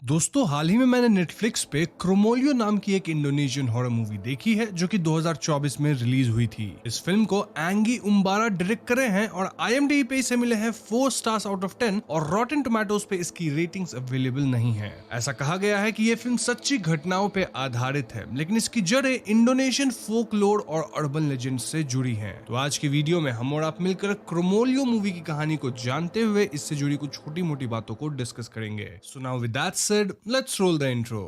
दोस्तों, हाल ही में मैंने नेटफ्लिक्स पे क्रोमोलियो नाम की एक इंडोनेशियन हॉरर मूवी देखी है जो कि 2024 में रिलीज हुई थी। इस फिल्म को एंगी उम्बारा डायरेक्ट करे हैं और IMDb पे इसे मिले हैं 4 स्टार्स आउट ऑफ 10 और रॉटेन टोमेटोज पे इसकी रेटिंग्स अवेलेबल नहीं है। ऐसा कहा गया है कि ये फिल्म सच्ची घटनाओं पे आधारित है, लेकिन इसकी जड़ें इंडोनेशियन फोकलोर और अर्बन लेजेंड से जुड़ी हैं। तो आज की वीडियो में हम और आप मिलकर क्रोमोलियो मूवी की कहानी को जानते हुए इससे जुड़ी कुछ छोटी मोटी बातों को डिस्कस करेंगे। So now with that said, let's roll the intro.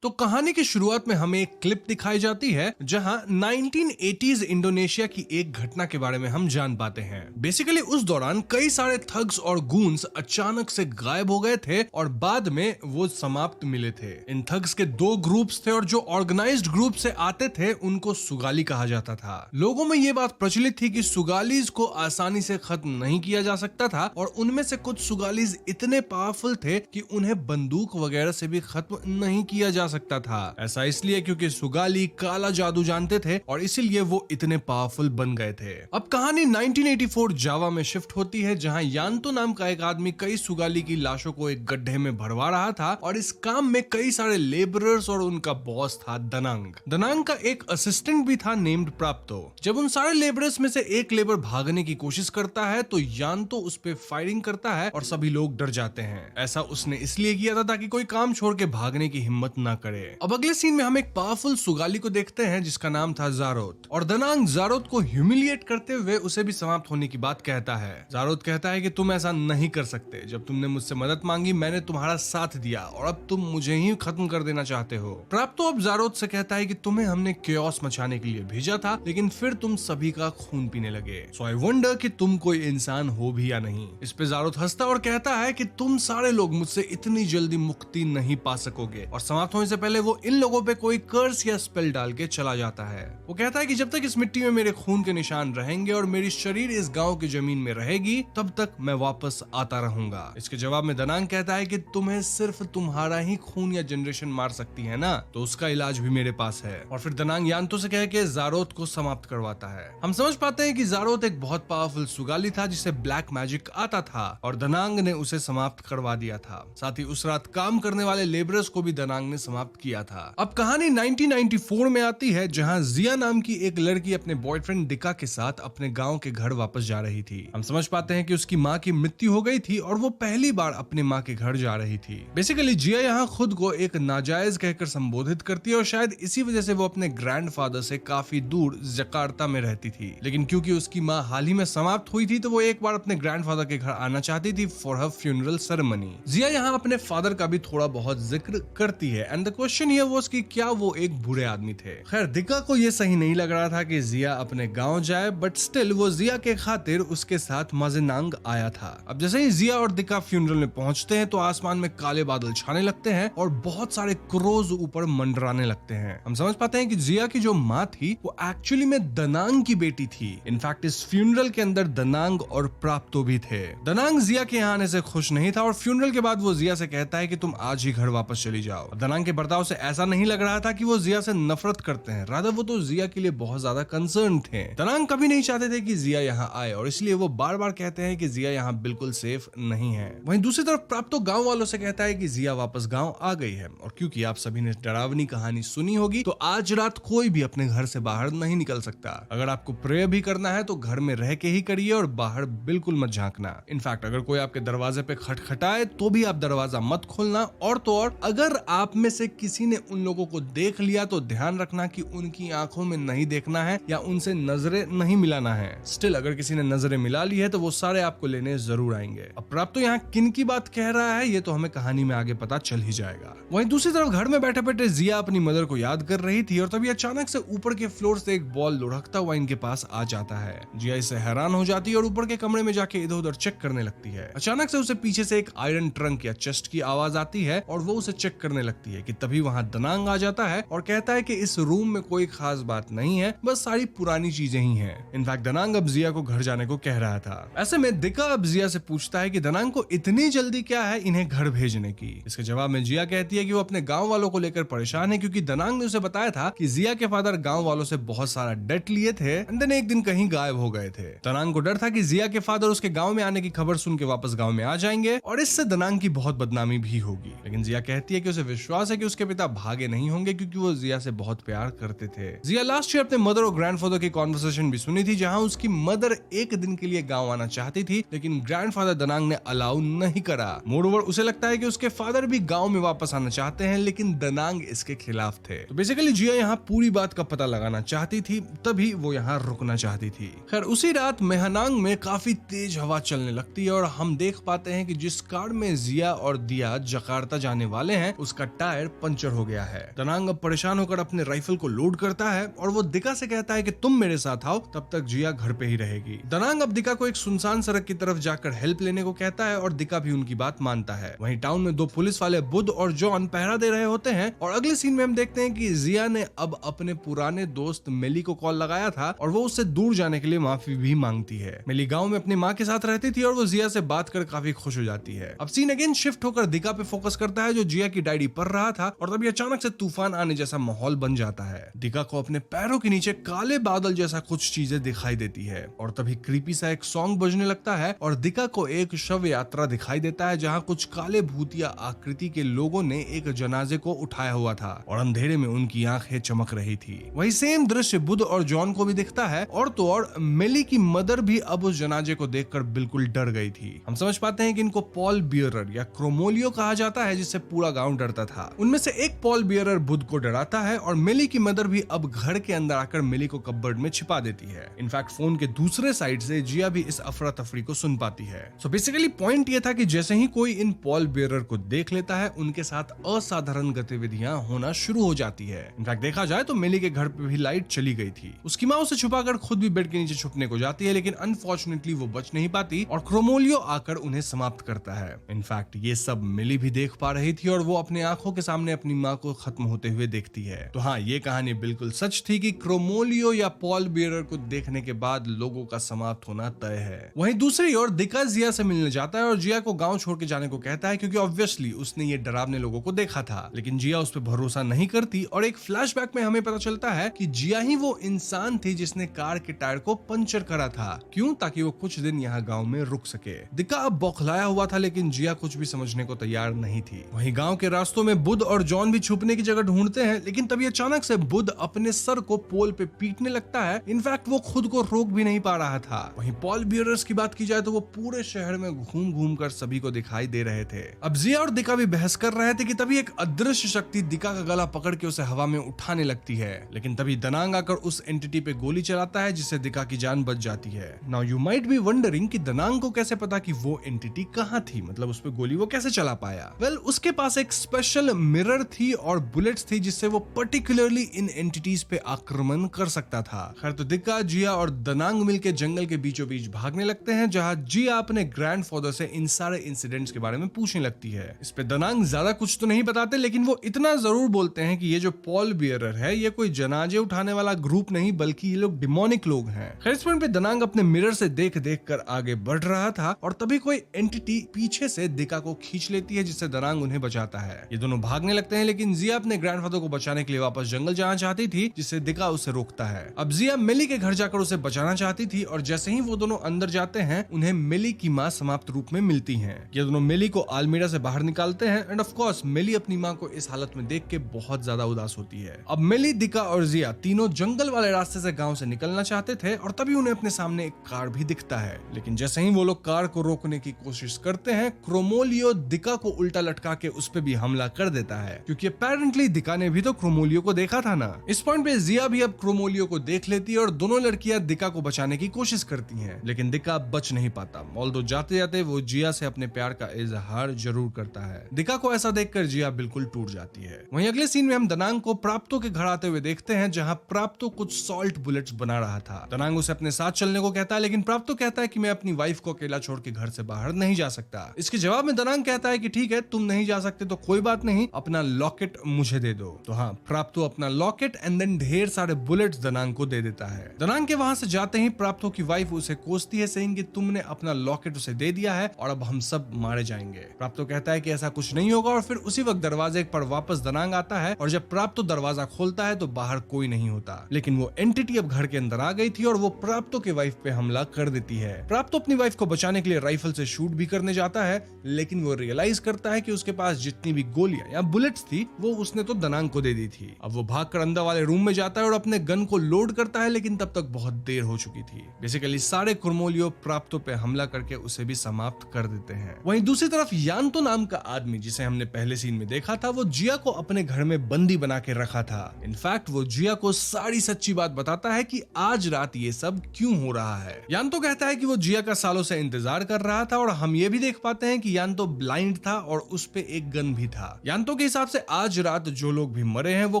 तो कहानी की शुरुआत में हमें एक क्लिप दिखाई जाती है जहां 1980s इंडोनेशिया की एक घटना के बारे में हम जान पाते हैं। बेसिकली उस दौरान कई सारे थग्स और गूंस अचानक से गायब हो गए थे और बाद में वो समाप्त मिले थे। इन थग्स के 2 ग्रुप्स थे और जो ऑर्गेनाइज्ड ग्रुप से आते थे उनको सुगाली कहा जाता था। लोगों में ये बात प्रचलित थी कि सुगालीज को आसानी से खत्म नहीं किया जा सकता था और उनमें से कुछ सुगालीज इतने पावरफुल थे कि उन्हें बंदूक वगैरह से भी खत्म नहीं किया जा सकता था। ऐसा इसलिए क्योंकि सुगाली काला जादू जानते थे और इसीलिए वो इतने पावरफुल बन गए थे। अब कहानी 1984 जावा में शिफ्ट होती है जहां यान्तो नाम का एक आदमी कई सुगाली की लाशों को एक गड्ढे में भरवा रहा था और इस काम में कई सारे लेबरर्स और उनका बॉस था दनांग। दनांग का एक असिस्टेंट भी था नेम्ड प्राप्तो। जब उन सारे लेबरर्स में से एक लेबर भागने की कोशिश करता है तो यान्तो उस पे फायरिंग करता है और सभी लोग डर जाते हैं। ऐसा उसने इसलिए किया था ताकि कोई काम छोड़ के भागने की हिम्मत ना करे। अब अगले सीन में हम एक पावरफुल सुगाली को देखते हैं जिसका नाम था जारोत और दनांग जारोत को ह्यूमिलिएट करते हुए उसे भी समाप्त होने की बात कहता है। जारोत कहता है कि तुम ऐसा नहीं कर सकते। जब तुमने मुझसे मदद मांगी मैंने तुम्हारा साथ दिया और अब तुम मुझे ही खत्म कर देना चाहते हो। प्राप्तो अब जारोत से कहता है कि तुम्हें हमने केओस मचाने के लिए भेजा था लेकिन फिर तुम सभी का खून पीने लगे। सो आई वंडर कि तुम कोई इंसान हो भी या नहीं। इस पे जारोत हंसता और कहता है कि तुम सारे लोग मुझसे इतनी जल्दी मुक्ति नहीं पा सकोगे और समाप्त होने से पहले वो इन लोगों पे कोई कर्स या स्पेल डाल के चला जाता है। वो कहता है कि जब तक इस मिट्टी में मेरे खून के निशान रहेंगे और मेरी शरीर इस गांव की जमीन में रहेगी तब तक मैं वापस आता रहूंगा। इसके जवाब में दनांग कहता है कि तुम्हें सिर्फ तुम्हारा ही खून या जनरेशन मार सकती है ना, तो उसका इलाज भी मेरे पास है। और फिर दनांग यान्तो से कह के जारोत को समाप्त करवाता है। हम समझ पाते हैं कि जारोत एक बहुत पावरफुल सुगाली था जिसे ब्लैक मैजिक आता था और दनांग ने उसे समाप्त करवा दिया था। साथ ही उस रात काम करने वाले लेबरर्स को भी दनांग ने समाप्त किया था। अब कहानी 1994 में आती है जहां जिया नाम की एक लड़की अपने बॉयफ्रेंड दिका के साथ अपने गांव के घर वापस जा रही थी। हम समझ पाते हैं कि उसकी माँ की मृत्यु हो गई थी और वो पहली बार अपने माँ के घर जा रही थी। बेसिकली जिया यहाँ खुद को एक नाजायज कहकर संबोधित करती है और शायद इसी वजह से वो अपने ग्रैंडफादर से काफी दूर जकार्ता में रहती थी। लेकिन क्योंकि उसकी माँ हाल ही में समाप्त हुई थी तो वो एक बार अपने ग्रैंडफादर के घर आना चाहती थी फॉर हर फ्यूनरल सेरेमनी। जिया यहाँ अपने फादर का भी थोड़ा बहुत जिक्र करती है and the question here was कि क्या वो एक बुरे आदमी थे। खैर दिका को ये सही नहीं लग रहा था कि जिया अपने गांव जाए, बट स्टिल वो जिया के खातिर उसके साथ माजिनांग आया था। अब जैसे ही जिया और दिका फ्यूनरल में पहुंचते हैं तो आसमान में काले बादल छाने लगते हैं और बहुत सारे क्रोज ऊपर मंडराने लगते हैं। हम समझ पाते हैं कि जिया की जो माँ थी वो एक्चुअली में दनांग की बेटी थी। इनफैक्ट इस फ्यूनरल के अंदर दनांग और प्राप्तो भी थे। दनांग जिया के यहाँ आने से खुश नहीं था और फ्यूनरल के बाद वो जिया से कहता है कि तुम आज ही घर वापस चली जाओ। दनांग के बर्ताव से ऐसा नहीं लग रहा था कि वो जिया से नफरत करते हैं, रादर वो तो जिया के लिए बहुत ज्यादा कंसर्न थे। दनांग कभी नहीं चाहते थे कि जिया यहाँ आए और इसलिए वो बार बार कहते हैं कि जिया यहाँ बिल्कुल सेफ नहीं है। वहीं दूसरी तरफ प्राप्तो गांव वालों से कहता है कि जिया वापस गांव आ गई है और क्योंकि आप सभी ने डरावनी कहानी सुनी होगी तो आज रात कोई भी अपने घर से बाहर नहीं निकल सकता। अगर आपको प्रेयर भी करना है तो घर में रह के ही करिए और बाहर बिल्कुल मत झांकना। इनफैक्ट अगर कोई आपके दरवाजे पे खटखटाए तो भी आप दरवाजा मत खोलना। और तो और अगर आप में से किसी ने उन लोगों को देख लिया तो ध्यान रखना कि उनकी आंखों में नहीं देखना है या उनसे नजरें नहीं मिलाना है। स्टिल अगर किसी ने नजरें मिला ली है तो वो सारे आपको लेने जरूर आएंगे। अब प्राप्तो यहाँ किन की बात कह रहा है ये तो हमें कहानी में आगे पता चल ही जाएगा। वहीं दूसरी तरफ घर में बैठे बैठे जिया अपनी मदर को याद कर रही थी और तभी अचानक से ऊपर के फ्लोर से एक बॉल लुढ़कता हुआ इनके पास आ जाता है। जिया इससे हैरान हो जाती है और ऊपर के कमरे में जाके इधर उधर चेक करने लगती है। अचानक से उसे पीछे से एक आयरन ट्रंक या चेस्ट की आवाज आती है और वो उसे चेक करने लगती है कि तभी वहाँ दनांग आ जाता है और कहता है कि इस रूम में कोई खास बात नहीं है, बस सारी पुरानी चीजें ही हैं। इनफैक्ट दनांग अब जिया को घर जाने को कह रहा था। ऐसे में दिका अब जिया से पूछता है कि दनांग को इतनी जल्दी क्या है इन्हें घर भेजने की। इसके जवाब में जिया कहती है कि वो अपने गांव वालों को लेकर परेशान है, क्योंकि दनांग ने उसे बताया था कि जिया के फादर गांव वालों से बहुत सारा डेट लिए थे एंड देन एक दिन कहीं गायब हो गए थे। दनांग को डर था कि जिया के फादर उसके गांव में आने की खबर सुन के वापस गांव में आ जाएंगे और इससे दनांग की बहुत बदनामी भी होगी। लेकिन जिया कहती है कि उसे विश्वास है कि उसके पिता भागे नहीं होंगे, क्योंकि वो जिया से बहुत प्यार करते थे। जिया लास्ट ईयर अपने मदर और ग्रैंडफादर की कॉन्वर्सेशन भी सुनी थी, जहां उसकी मदर एक दिन के लिए गांव आना चाहती थी, लेकिन ग्रैंडफादर दनांग ने अलाउ नहीं करा। मोरओवर उसे लगता है कि उसके फादर भी गांव में वापस आना चाहते हैं, लेकिन दनांग इसके खिलाफ थे। तो बेसिकली जिया यहाँ पूरी बात का पता लगाना चाहती थी, तभी वो यहाँ रुकना चाहती थी। खैर उसी रात मेहनांग में काफी तेज हवा चलने लगती है और हम देख पाते हैं कि जिस कार में जिया और दिया जकार्ता जाने वाले हैं उसका टायर पंचर हो गया है। दनांग अब परेशान होकर अपने राइफल को लोड करता है और वो दिका से कहता है कि तुम मेरे साथ आओ, तब तक जिया घर पे ही रहेगी। दनांग अब दिका को एक सुनसान सड़क की तरफ जाकर हेल्प लेने को कहता है और दिका भी उनकी बात मानता है। वहीं टाउन में दो पुलिस वाले बुध और जॉन पहरा दे रहे होते हैं और अगले सीन में हम देखते हैं कि जिया ने अब अपने पुराने दोस्त मेली को कॉल लगाया था और वो उससे दूर जाने के लिए माफी भी मांगती है। मेली गांव में अपनी माँ के साथ रहती थी और वो जिया से बात कर काफी खुश हो जाती है। अब सीन अगेन शिफ्ट होकर दिका पे फोकस करता है, जो जिया की डायरी पढ़ रहा था और तभी अचानक से तूफान आने जैसा माहौल बन जाता है। दिका को अपने पैरों के नीचे काले बादल जैसा कुछ चीजें दिखाई देती है और तभी क्रीपी सा एक सॉन्ग बजने लगता है और दिका को एक शव यात्रा दिखाई देता है, जहाँ कुछ काले भूतिया आकृति के लोगों ने एक जनाजे को उठाया हुआ था और अंधेरे में उनकी आंखें चमक रही थी। वही सेम दृश्य बुध और जॉन को भी दिखता है और तो और मेली की मदर भी अब उस जनाजे को देखकर बिल्कुल डर गई थी। हम समझ पाते हैं कि इनको पॉल बियरर या क्रोमोलियो कहा जाता है, जिससे पूरा गांव डरता था। उनमें से एक पॉल बियरर बुध को डराता है और मेली की मदर भी अब घर के अंदर आकर मेली को कपबोर्ड में छिपा देती है। इनफैक्ट फोन के दूसरे साइड से जिया भी इस अफरा तफरी को सुन पाती है। सो बेसिकली पॉइंट ये था कि जैसे ही कोई इन पॉल बियरर को देख लेता है, उनके साथ असाधारण गतिविधियां होना शुरू हो जाती है। इनफैक्ट देखा जाए तो मेली के घर पे भी लाइट चली गई थी। उसकी माँ उसे छुपाकर खुद भी बेड के नीचे छुपने को जाती है, लेकिन अनफॉर्चुनेटली वो बच नहीं पाती और क्रोमोलियो आकर उन्हें समाप्त करता है। इनफैक्ट ये सब मिली भी देख पा रही थी और वो अपने आंखों के सामने अपनी माँ को खत्म होते हुए देखती है। तो हाँ, ये कहानी बिल्कुल सच थी कि क्रोमोलियो या पॉल बियरर को देखने के बाद लोगों का समाप्त होना तय है। वहीं दूसरी ओर दिका जिया से मिलने जाता है और जिया को गांव छोड़ के जाने को कहता है, क्योंकि ऑब्वियसली उसने ये डरावने लोगों को देखा था। लेकिन जिया उस पर भरोसा नहीं करती और एक फ्लैशबैक में हमें पता चलता है कि जिया ही वो इंसान थी जिसने कार के टायर को पंचर करा था। क्यों? ताकि वो कुछ दिन यहाँ गांव में रुक सके। दिका अब बौखलाया हुआ था, लेकिन जिया कुछ भी समझने को तैयार नहीं थी। वहीं गांव के रास्तों में बुध और जॉन भी छुपने की जगह ढूंढते हैं, लेकिन तभी अचानक से बुध अपने सर को पोल पे पीटने लगता है। इनफैक्ट वो खुद को रोक भी नहीं पा रहा था। वहीं पॉल बियरर्स की बात की जाए तो वो पूरे शहर में घूम घूम कर सभी को दिखाई दे रहे थे। अब जिया और दिका भी बहस कर रहे थे कि तभी एक अदृश्य शक्ति दिका का गला पकड़ के उसे हवा में उठाने लगती है। लेकिन तभी दनांग आकर उस एंटिटी पे गोली चलाता है, जिससे दिका की जान बच जाती है। Now you might be wondering कि दनांग को कैसे पता कि वो एंटिटी कहाँ थी, मतलब उस पे गोली वो कैसे चला पाया। वेल, उसके पास एक स्पेशल मिरर थी और बुलेट्स थी, जिससे वो पर्टिकुलरली इन एंटिटीज पे आक्रमण कर सकता था। खैर तो दिका, जिया और दनांग मिलके जंगल के बीचों बीच भागने लगते हैं, जहाँ जिया अपने ग्रैंडफादर से इन सारे इंसिडेंट्स के बारे में पूछने लगती है। इस पे दनांग ज्यादा कुछ तो नहीं बताते, लेकिन वो इतना जरूर बोलते हैं कि ये जो पॉल बियरर है ये कोई जनाजे उठाने वाला ग्रुप नहीं, बल्कि ये लोग डिमोनिक लोग हैं। खैर इस पॉइंट पे दनांग अपने मिरर से देख देख कर आगे बढ़ रहा था और तभी कोई एंटिटी पीछे से दिका को खींच लेती है, जिससे दनांग उन्हें बचाता है। ये दोनों भागने लगते हैं, लेकिन जिया अपने ग्रैंडफादर को बचाने के लिए वापस जंगल जाना चाहती थी, जिससे दिका उसे रोकता है। अब जिया मेली के घर जाकर उसे बचाना चाहती थी और जैसे ही वो दोनों अंदर जाते हैं, उन्हें मेली की माँ समाप्त रूप में मिलती है। ये दोनों मेली को अलमीरा से बाहर निकालते हैं एंड ऑफ कोर्स मेली अपनी माँ को इस हालत में देख के बहुत ज्यादा उदास होती है। अब मेली, दिका और जिया तीनों जंगल वाले रास्ते से गांव से निकलना चाहते थे और तभी उन्हें अपने सामने एक कार भी दिखता है। लेकिन जैसे ही वो लोग कार को रोकने की कोशिश करते हैं, क्रोमोलियो दिका को उल्टा लटका के उस पे भी हमला कर देता है, क्योंकि अपेरेंटली दिका ने भी तो क्रोमोलियो को देखा था ना। इस पॉइंट पे जिया भी अब क्रोमोलियो को देख लेती है और दोनों लड़कियां दिका को बचाने की कोशिश करती हैं, लेकिन दिका बच नहीं पाता। ऑल्दो जाते जाते वो जिया से अपने प्यार का इजहार जरूर करता है। दिका को ऐसा देखकर जिया बिल्कुल टूट जाती है। वहीं अगले सीन में हम दनांग को प्राप्तो के घर आते हुए देखते हैं, जहां प्राप्तो कुछ सॉल्ट बुलेट्स बना रहा था। दनांग उसे अपने साथ चलने को कहता है, लेकिन प्राप्तो कहता है कि मैं अपनी वाइफ को अकेला छोड़ के घर से बाहर नहीं जा सकता। इसके जवाब में दनांग कहता है कि ठीक है, तुम नहीं जा सकते तो कोई बात नहीं, अपना लॉकेट मुझे दे दो। तो हाँ, प्राप्तो अपना लॉकेट एंड देन ढेर सारे बुलेट्स दनांग को दे देता है। दनांग के वहां से जाते ही प्राप्तो की वाइफ उसे कोसती है, सेइंग कि तुमने अपना लॉकेट उसे दे दिया है और अब हम सब मारे जाएंगे। प्राप्तो कहता है कि ऐसा कुछ नहीं होगा और फिर उसी वक्त दरवाजे पर वापस दनांग आता है और जब प्राप्तो दरवाजा खोलता है तो बाहर कोई नहीं होता, लेकिन वो एंटिटी अब घर के अंदर आ गई थी और वो प्राप्तो के वाइफ पे हमला कर देती है। प्राप्तो अपनी वाइफ को बचाने के लिए राइफल से शूट भी करने जाता है, लेकिन वो रियलाइज करता है कि उसके पास जितनी भी गोलियां या बुलेट्स थी वो उसने तो दनांग को दे दी थी। अब वो भागकर अंदर वाले रूम में जाता है और अपने गन को लोड करता है, लेकिन तब तक बहुत देर हो चुकी थी। बेसिकली सारे कुर्मोलियो प्राप्तो पे हमला करके उसे भी समाप्त कर देते हैं। वहीं दूसरी तरफ यान्तो नाम का आदमी, जिसे हमने पहले सीन में देखा था, वो जिया को अपने घर में बंदी बना के रखा था। इनफैक्ट वो जिया को सारी सच्ची बात बताता है कि आज रात ये सब क्यों हो रहा है। यान्तो कहता है कि वो जिया का सालों से इंतजार कर रहा था और हम ये भी देख पाते हैं कि यान्तो ब्लाइंड था और उस पे एक गन भी था। यान्तो के हिसाब से आज रात जो लोग भी मरे हैं वो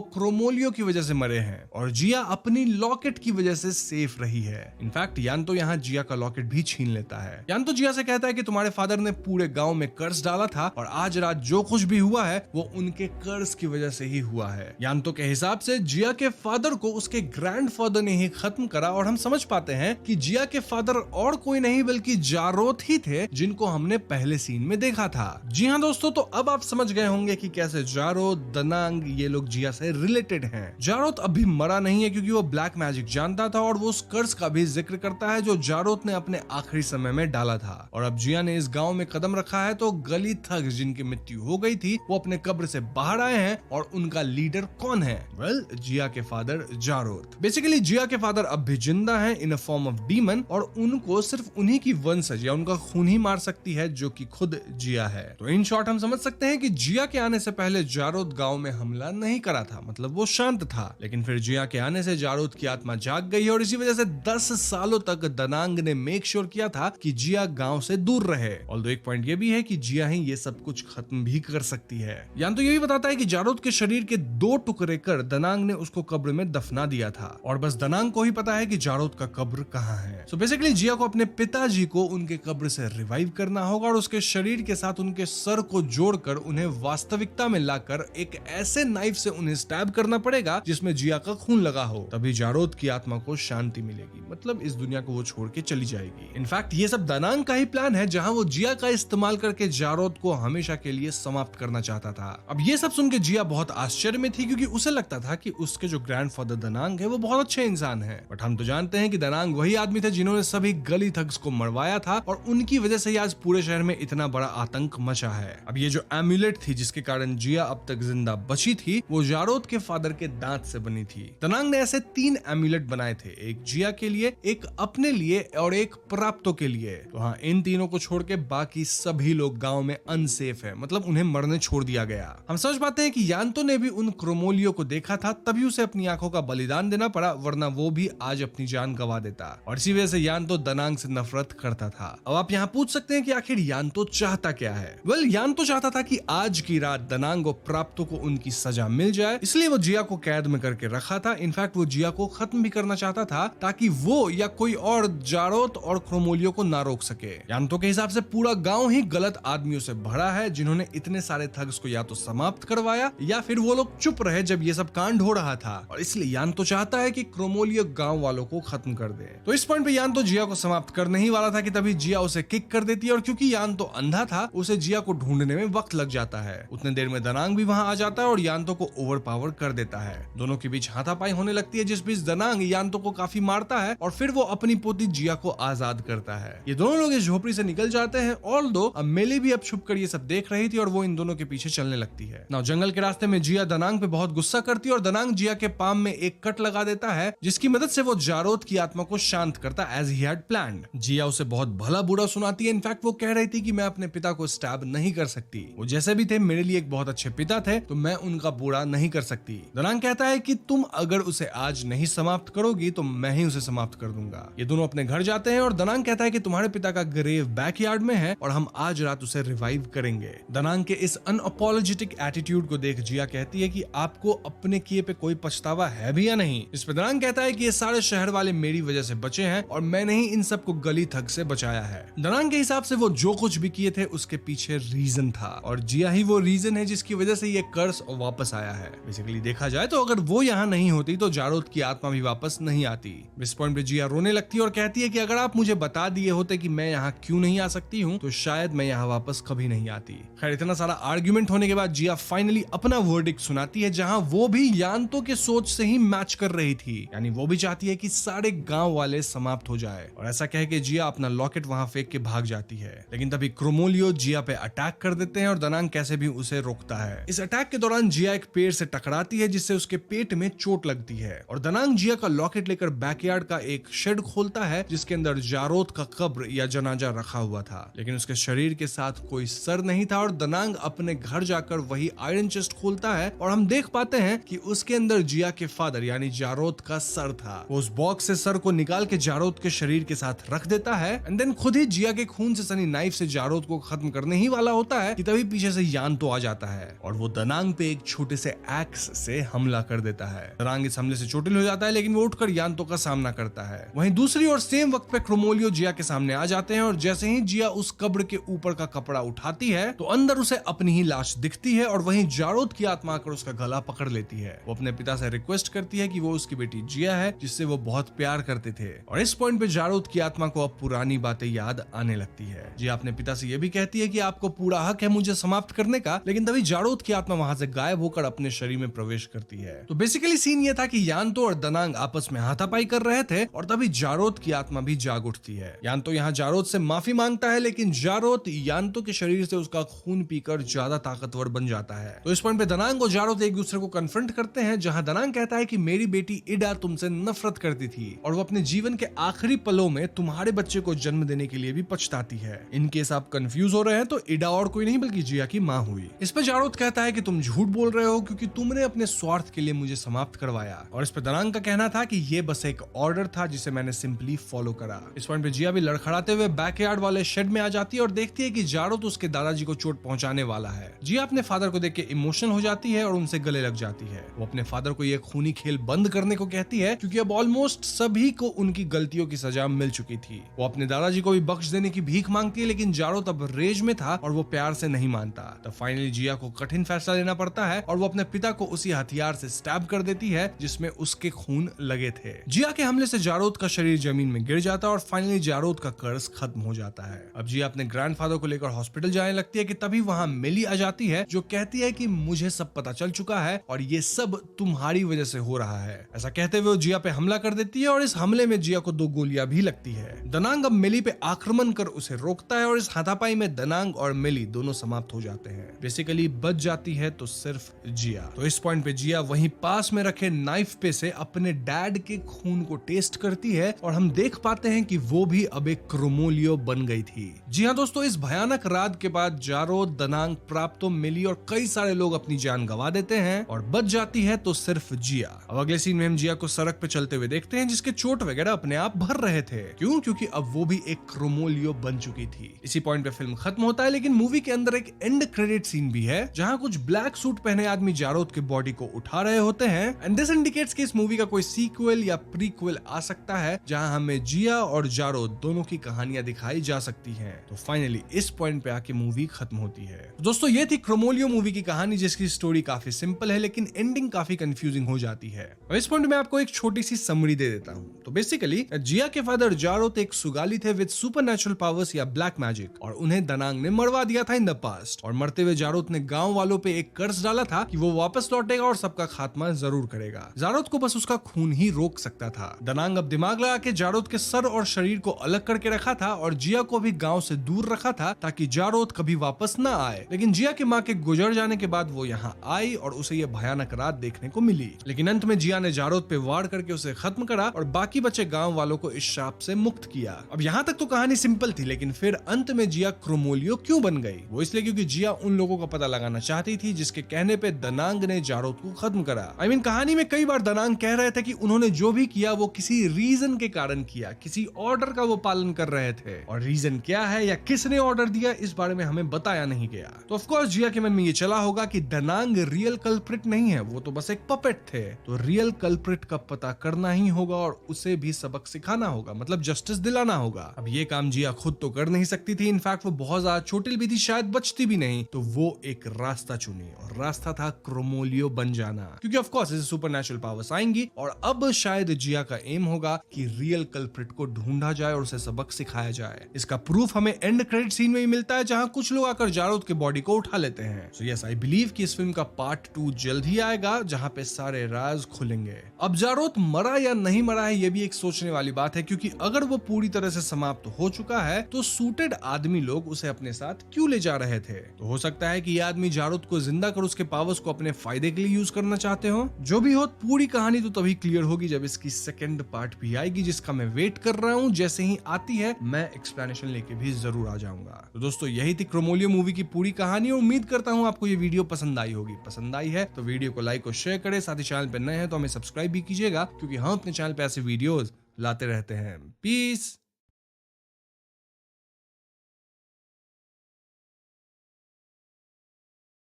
क्रोमोलियो की वजह से मरे हैं और जिया अपनी लॉकेट की वजह से सेफ रही है। इनफैक्ट यान्तो यहाँ जिया का लॉकेट भी छीन लेता है। यान्तो जिया से कहता है कि तुम्हारे फादर ने पूरे गांव में कर्ज डाला था और आज रात जो कुछ भी हुआ है वो उनके कर्ज की वजह से ही हुआ है। यान्तो के हिसाब से जिया के फादर को उसके ग्रैंडफादर ने ही खत्म करा और हम समझ पाते हैं कि जिया के फादर और कोई नहीं बल्कि जारोथ ही थे, जिनको हमने पहले सीन में देखा था। जी हाँ दोस्तों, तो अब आप समझ गए होंगे कि कैसे जारोथ, दनांग ये लोग जिया से रिलेटेड हैं। जारोथ अभी मरा नहीं है क्योंकि वो ब्लैक मैजिक जानता था और वो उस कर्ज का भी जिक्र करता है जो जारोथ ने अपने आखिरी समय में डाला था। और अब जिया ने इस गांव में कदम रखा है तो गली थग्स जिनकी मृत्यु हो गई थी वो अपने कब्र से बाहर आए हैं और उनका लीडर कौन है? वेल, जिया के फादर जारोथ। बेसिकली जिया के फादर अब भी जिंदा हैं इन अ फॉर्म ऑफ डीमन और उनको सिर्फ उन्हीं की वंशज या उनका खून ही मार सकती है जो कि खुद जिया है। तो इन शॉर्ट हम समझ सकते हैं कि जिया के आने से पहले जारोथ गांव में हमला नहीं करा था, मतलब वो शांत था, लेकिन फिर जिया के आने से जारोथ की आत्मा जाग गई और इसी वजह से 10 सालों तक दनांग ने मेक श्योर किया था कि जिया गांव से दूर रहे। ऑल्दो एक पॉइंट ये भी है कि जिया ही ये सब कुछ खत्म भी कर सकती है। यान तो ये भी बताता है कि जारोथ के शरीर के 2 टुकड़े कर दनांग ने उसको कब्र में दफना दिया था और बस दनांग को ही पता है कि जारोथ का कब्र कहाँ है। सो बेसिकली जिया को अपने पिताजी को उनके कब्र से रिवाइव करना होगा और उसके शरीर के साथ उनके सर को जोड़कर उन्हें वास्तविकता में लाकर एक ऐसे नाइफ से उन्हें स्टैब करना पड़ेगा जिसमें जिया का खून लगा हो, तभी जारोथ की आत्मा को शांति मिलेगी, मतलब इस दुनिया को वो छोड़ के चली जाएगी। इनफैक्ट ये सब दनांग का ही प्लान है, जहां वो जिया का इस्तेमाल करके जारोथ को हमेशा के लिए समाप्त करना चाहता था। अब ये सब सुन के जिया बहुत आश्चर्य में थी क्योंकि उसे लगता था कि उसके जो ग्रैंडफादर दनांग है वो बहुत अच्छे इंसान है, बट हम तो जानते हैं कि दनांग वही आदमी थे जिन्होंने सभी गली थग्स को मरवाया था और उनकी वजह से आज पूरे शहर में इतना बड़ा आतंक मचा है। अब ये जो एम्यूलेट थी जिसके कारण जिया अब तक जिंदा बची थी वो जारोथ के फादर के दांत से बनी थी। दनांग ने ऐसे 3 एम्यूलेट बनाए थे, एक जिया के लिए, एक अपने लिए और एक प्राप्तो के लिए। तो हाँ, इन तीनों को छोड़ के बाकी सभी लोग गांव में अनसेफ है, मतलब उन्हें मरने छोड़ दिया गया। हम समझ पाते हैं कि यान्तो ने भी उन क्रोमोलियो को देखा था, तभी उसे अपनी आंखों का बलिदान देना पड़ा, वरना वो भी आज अपनी जान गंवा देता और इसी वजह से यान्तो दनांग से नफरत करता था। अब आप यहाँ पूछ सकते हैं कि आखिर यान्तो चाहता क्या है? वेल, यान्तो चाहता था कि आज की रात दनांग और प्राप्तो को उनकी सजा मिल जाए, इसलिए वो जिया को कैद में करके रखा था। इनफैक्ट वो जिया को खत्म भी करना चाहता था ताकि वो या कोई और जारोथ और क्रोमोलियो को ना रोक सके। यान्तो के हिसाब से पूरा गांव ही गलत आदमियों से भरा है जिन्होंने इतने सारे थग्स को या तो समाप्त करवाया या फिर वो लोग चुप रहे जब ये सब कांड हो रहा था, और इसलिए यान्तो चाहता है कि क्रोमोलियो गांव वालों को खत्म कर दे। तो इस पॉइंट पे यान्तो जिया को समाप्त करने ही वाला था कि तभी जिया उसे किक कर देती है और क्योंकि यान्तो अंधा था उसे जिया को ढूंढने में वक्त लग जाता है। उतने देर में दनांग भी वहां आ जाता है और यान्तो को ओवरपावर कर देता है। दोनों के बीच हाथापाई होने लगती है जिस बीच दनांग यान्तो को काफी मारता है और फिर वो अपनी पोती जिया को आजाद करता है। ये दोनों लोग इस झोपड़ी से निकल जाते हैं। ऑल्दो अब मेली भी अब छुपकर ये सब देख रही थी और वो इन दोनों के पीछे चलने लगती है। नाउ जंगल के रास्ते में जिया दनांग पे बहुत गुस्सा करती है और दनांग जिया के पाम में एक कट लगा देता है जिसकी मदद से वो जारोथ की आत्मा को शांत करता एज ही हैड प्लान्ड। जिया उसे बहुत भला बुरा सुनाती है। इनफैक्ट वो कह रही थी कि मैं अपने पिता को स्टैब नहीं कर सकती, वो जैसे भी थे मेरे लिए एक बहुत अच्छे पिता थे, तो मैं उनका बुरा नहीं कर सकती। दनांग कहता है कि तुम अगर उसे आज नहीं समाप्त करोगी तो मैं ही उसे समाप्त कर दूंगा। ये दोनों अपने घर जाते हैं और दनांग कहता है कि तुम्हारे पिता का ग्रेव बैकयार्ड में है और हम आज रात उसे रिवाइव करेंगे। दनांग के इस अनअपोलोजेटिक एटीट्यूड को देख जिया कहती है कि आपको अपने किए पे कोई पछतावा है भी या नहीं। इस पे दनांग कहता है कि ये सारे शहर वाले मेरी वजह से बचे हैं और मैंने ही इन सबको गली थग से बचाया है। दनांग के हिसाब से वो जो कुछ भी किए थे उसके पीछे रीजन था और जिया ही वो रीजन है जिसकी वजह से ये कर्स वापस आया है। बेसिकली देखा जाए तो अगर वो यहाँ नहीं होती तो जारोद की आत्मा भी वापस नहीं आती। इस पॉइंट पे जिया रोने लगती है और कहती है कि अगर आप मुझे बता दिए होते कि मैं यहाँ क्यों नहीं आ सकती हूँ तो शायद मैं यहाँ वापस कभी नहीं आती। खैर इतना सारा आर्ग्यूमेंट होने के बाद जिया फाइनली अपना वर्डिक्ट सुनाती है, जहाँ वो भी यान्तो के सोच से ही मैच कर रही थी। यानी वो भी चाहती है कि सारे गांव वाले समाप्त हो जाए। और ऐसा कह के जिया अपना लॉकेट वहां फेंक के भाग जाती है। लेकिन तभी क्रोमोलियो जिया पे अटैक कर देते हैं और दनांग कैसे भी उसे रोकता है। इस अटैक के दौरान जिया एक पेड़ से टकराती है जिससे उसके पेट में चोट लगती है और दनांग जिया का लॉकेट लेकर बैकयार्ड का एक शेड खोलता है जिसके अंदर जारोद का कब्र या जनाजा रखा हुआ था। लेकिन उसके शरीर के साथ कोई सर नहीं था और दनांग अपने घर जाकर वही आयरन चेस्ट खोलता है और हम देख पाते हैं कि उसके अंदर जिया के फादर यानी जारोद का सर था। वो उस बॉक्स से सर को निकाल के जारोद के शरीर के साथ रख देता है एंड देन खुद ही जिया के खून से सनी नाइफ से जारोद को खत्म करने ही वाला होता है कि तभी पीछे से यान्तो आ जाता है और वो दनांग पे एक छोटे से एक्स से हमला कर देता है। दनांग इस हमले से चोटिल हो जाता है लेकिन वो उठकर यान्तो का सामना करता है। वहीं दूसरी ओर सेम वक्त पे क्रोमोलियो जिया के सामने आ जाते हैं और जैसे ही जिया उस कब्र के ऊपर का कपड़ा उठाती है तो अंदर उसे अपनी ही लाश दिखती है और वहीं जारोद की आत्मा आकर उसका गला पकड़ लेती है। वो अपने पिता से रिक्वेस्ट करती है कि वो उसकी बेटी जिया है जिससे वो बहुत प्यार करते थे और इस पॉइंट पे जारोद की आत्मा को अब पुरानी बातें याद आने लगती है। जिया अपने पिता से यह भी कहती है कि आपको पूरा हक है मुझे समाप्त करने का, लेकिन तभी जारोद की आत्मा वहां से गायब होकर अपने शरीर में प्रवेश करती है। तो बेसिकली सीन ये था कि यान्तो और दनांग आपस में हाथापाई कर रहे थे और तभी जारोद की आत्मा भी जाग उठती है। यान्तो यहाँ जारोद से माफी मांगता है लेकिन जारोद यान्तो के शरीर से उसका खून पीकर ज्यादा ताकतवर बन जाता है। तो इस पॉइंट पे दनांग और जारोद एक दूसरे को कन्फ्रंट करते हैं, जहां दनांग कहता है कि मेरी बेटी इडा तुमसे नफरत करती थी और वो अपने जीवन के आखिरी पलों में तुम्हारे बच्चे को जन्म देने के लिए भी पछताती है। इन केस आप कंफ्यूज हो रहे हैं तो इडा और कोई नहीं बल्कि जिया की माँ हुई। इस पे जारोद कहता है कि तुम झूठ बोल रहे हो क्योंकि तुमने अपने स्वार्थ के लिए मुझे समाप्त करवाया और इस पे दनांग का कहना था कि ये बस एक ऑर्डर था जिसे मैंने सिंपली फॉलो करा। इस पॉइंट पे जिया भी लड़खड़ाते हुए बैकयार्ड वाले शेड में आ जाती है और देखती है कि जारोद उसके दादाजी को चोट पहुंचाने वाला है। जिया अपने फादर को देख के इमोशनल हो जाती है और उनसे गले लग जाती है। वो अपने फादर को ये खूनी खेल बंद करने को कहती है क्योंकि अब ऑलमोस्ट सभी को उनकी गलतियों की सजा मिल चुकी थी। वो अपने दादाजी को भी बख्श देने की भीख मांगती है लेकिन जारोद अब रेज में था और वो प्यार से नहीं मानता। तब फाइनली जिया को कठिन फैसला लेना पड़ता है और वो अपने पिता को उसी हथियार से स्टैब कर देती है जिसमें उसके खून लगे थे। जिया के हमले से जारोद का शरीर जमीन में गिर जाता है और फाइनली जारोद का कर्ज खत्म हो जाता है। अब जिया अपने ग्रैंडफादर को लेकर हॉस्पिटल जाने लगती है कि तभी वहां मिली आ जाती है जो कहती है कि मुझे सब पता चल चुका है और ये सब तुम्हारी वजह से हो रहा है। ऐसा कहते हुए वो जिया पे हमला कर देती है और इस हमले में जिया को 2 गोलियां भी लगती है। दनांग अब मिली पे आक्रमण कर उसे रोकता है और इस हाथापाई में दनांग और मिली दोनों समाप्त हो जाते हैं। बेसिकली बच जाती है तो सिर्फ जिया। तो इस पॉइंट पे जिया वहीं पास में रखे नाइफ पे से अपने डैड के खून को टेस्ट करती है और हम देख पाते हैं कि वो भी अब एक क्रोमोलियो बन गई थी। जी हाँ दोस्तों, इस भयानक रात के बाद जारोद, दनांग, प्राप्तो, मिली और कई सारे लोग अपनी जान गंवा देते हैं और बच जाती है तो सिर्फ जिया। अब अगले सीन में हम जिया को सड़क पे चलते हुए देखते हैं जिसके चोट वगैरह अपने आप भर रहे थे। क्यों? क्योंकि अब वो भी एक क्रोमोलियो बन चुकी थी। इसी पॉइंट पे फिल्म खत्म होता है लेकिन मूवी के अंदर एक एंड क्रेडिट सीन भी है जहां कुछ ब्लैक सूट पहने आदमी जारोद के बॉडी को उठा रहे होते हैं एंड दिस इंडिकेट्स कि इस मूवी का कोई सीक्वल या प्रीक्वल आ सकता है जहां हमें जिया और जारोद दोनों की कहानियां दिखाई जा सकती हैं। तो फाइनली इस पॉइंट पे आके मूवी खत्म होती है। दोस्तों ये थी क्रोमोलियो मूवी की कहानी जिसकी स्टोरी काफी सिंपल है लेकिन एंडिंग काफी कंफ्यूजिंग हो जाती है। और इस पॉइंट में आपको एक छोटी सी समरी दे देता हूँ। तो बेसिकली जिया के फादर जारोद एक सुगाली थे विद सुपरनैचुरल पावर्स या ब्लैक मैजिक और उन्हें दनांग ने मरवा दिया था इन द पास्ट। और मरते हुए जारोद ने गांव वालों पे एक कर्ज डाला था कि वो वापस लौटेगा और सबका खात्मा जरूर करेगा। जारोद को बस उसका खून ही रोक सकता था। दनांग अब दिमाग लगा के जारोद के सर और शरीर को अलग करके रखा था और जिया को भी गांव से दूर रखा था ताकि जारोद कभी वापस न आए। लेकिन जिया के माँ के गुजर जाने के बाद वो यहाँ आई और उसे ये भयानक रात देखने को मिली। लेकिन अंत में जिया ने जारोद पे वार करके उसे खत्म करा और बाकी बचे गांव वालों को इस श्राप से मुक्त किया। अब यहाँ तक तो कहानी सिंपल थी लेकिन फिर अंत में जिया क्रोमोलियो क्यों बन गई? वो इसलिए क्योंकि जिया उन लोगों का पता लगाना चाहती थी जिसके कहने पे दनांग ने जारोद को खत्म करा। I mean, कहानी में कई बार दनांग कह रहे थे कि उन्होंने जो भी किया वो किसी रीजन के कारण किया, किसी ऑर्डर का वो पालन कर रहे थे और रीजन क्या है या किसने ऑर्डर दिया इस बारे में हमें बताया नहीं गया। तो ऑफ कोर्स जिया के मन में ये चला होगा कि दनांग रियल कल्प्रिट नहीं है, वो तो बस एक पपेट थे। तो रियल कल्प्रिट का पता करना ही होगा और उसे भी सबक सिखाना होगा, मतलब जस्टिस दिलाना होगा। अब ये काम जिया खुद तो कर नहीं सकती थी, इनफैक्ट वो बहुत ज्यादा चोटिल भी थी, शायद बचती भी नहीं। तो वो एक एक रास्ता चुनी और रास्ता था क्रोमोलियो बन जाना, क्योंकि ऑफ कोर्स इसे सुपरनैचुरल पावर्स आएंगी और अब शायद जिया का एम होगा कि रियल कल्प्रिट को ढूंढा जाए और उसे सबक सिखाया जाए। इसका प्रूफ हमें एंड क्रेडिट सीन में ही मिलता है, जहां कुछ लोग आकर जारोद के बॉडी को उठा लेते हैं। सो यस, आई बिलीव कि इस फिल्म का पार्ट 2 जल्द ही आएगा, जहां पे सारे राज खुलेंगे। अब जारोद मरा या नहीं मरा है, ये भी एक सोचने वाली बात है, क्योंकि अगर वो पूरी तरह से समाप्त हो चुका है तो सूटेड आदमी लोग उसे अपने साथ क्यों ले जा रहे थे? तो हो सकता है कि ये आदमी जारोद को जिंदा कर उसके पावर्स को अपने फायदे के लिए यूज करना चाहते हो। जो भी हो, पूरी कहानी तो तभी क्लियर होगी जब इसकी सेकंड पार्ट भी आएगी, जिसका मैं वेट कर रहा हूं। जैसे ही आती है मैं एक्सप्लेनेशन लेके भी जरूर आ जाऊंगा। तो दोस्तों, यही थी क्रोमोलियो मूवी की पूरी कहानी और उम्मीद करता हूं आपको ये वीडियो पसंद आई होगी। पसंद आई है तो वीडियो को लाइक और शेयर करें, साथ ही चैनल पे नए हैं तो हमें सब्सक्राइब भी कीजिएगा, क्योंकि हम अपने चैनल पे ऐसे वीडियोस लाते रहते हैं। पीस।